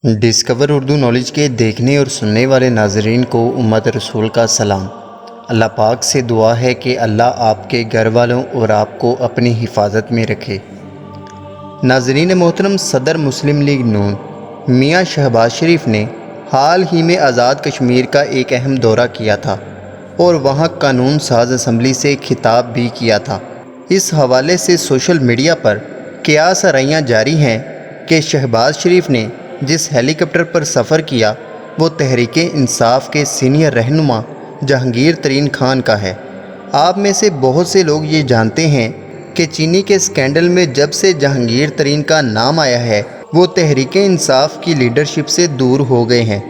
Discover Urdu knowledge کے دیکھنے اور سننے والے ناظرین کو امت رسول کا سلام۔ اللہ پاک سے دعا ہے کہ اللہ آپ کے گھر والوں اور آپ کو اپنی حفاظت میں رکھے۔ ناظرین محترم، صدر مسلم لیگ نون میاں شہباز شریف نے حال ہی میں آزاد کشمیر کا ایک اہم دورہ کیا تھا اور وہاں قانون ساز اسمبلی سے خطاب بھی کیا تھا۔ اس حوالے سے سوشل میڈیا پر قیاس آرائیاں جاری ہیں کہ شہباز شریف نے جس ہیلی کاپٹر پر سفر کیا وہ تحریک انصاف کے سینئر رہنما جہانگیر ترین خان کا ہے۔ آپ میں سے بہت سے لوگ یہ جانتے ہیں کہ چینی کے اسکینڈل میں جب سے جہانگیر ترین کا نام آیا ہے وہ تحریک انصاف کی لیڈرشپ سے دور ہو گئے ہیں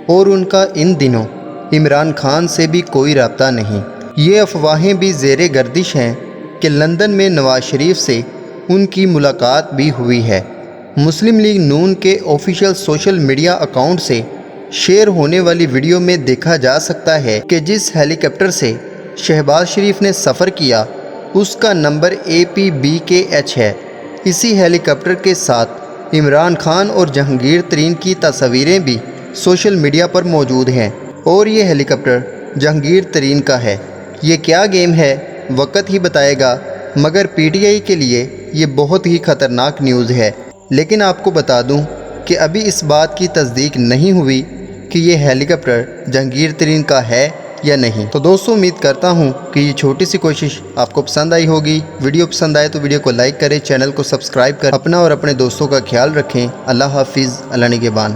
اور ان کا ان دنوں عمران خان سے بھی کوئی رابطہ نہیں۔ یہ افواہیں بھی زیر گردش ہیں کہ لندن میں نواز شریف سے ان کی ملاقات بھی ہوئی ہے۔ مسلم لیگ نون کے آفیشیل سوشل میڈیا اکاؤنٹ سے شیئر ہونے والی ویڈیو میں دیکھا جا سکتا ہے کہ جس ہیلی کاپٹر سے شہباز شریف نے سفر کیا اس کا نمبر APBKH ہے۔ اسی ہیلی کاپٹر کے ساتھ عمران خان اور جہانگیر ترین کی تصاویریں بھی سوشل میڈیا پر موجود ہیں اور یہ ہیلی کاپٹر جہانگیر ترین کا ہے۔ یہ کیا گیم ہے وقت ہی بتائے گا، مگر PTI کے لیے یہ بہت ہی خطرناک نیوز ہے۔ لیکن آپ کو بتا دوں کہ ابھی اس بات کی تصدیق نہیں ہوئی کہ یہ ہیلی کاپٹر جہانگیر ترین کا ہے یا نہیں۔ تو دوستو، امید کرتا ہوں کہ یہ چھوٹی سی کوشش آپ کو پسند آئی ہوگی۔ ویڈیو پسند آئے تو ویڈیو کو لائک کریں، چینل کو سبسکرائب کریں، اپنا اور اپنے دوستوں کا خیال رکھیں۔ اللہ حافظ، اللہ نگہبان۔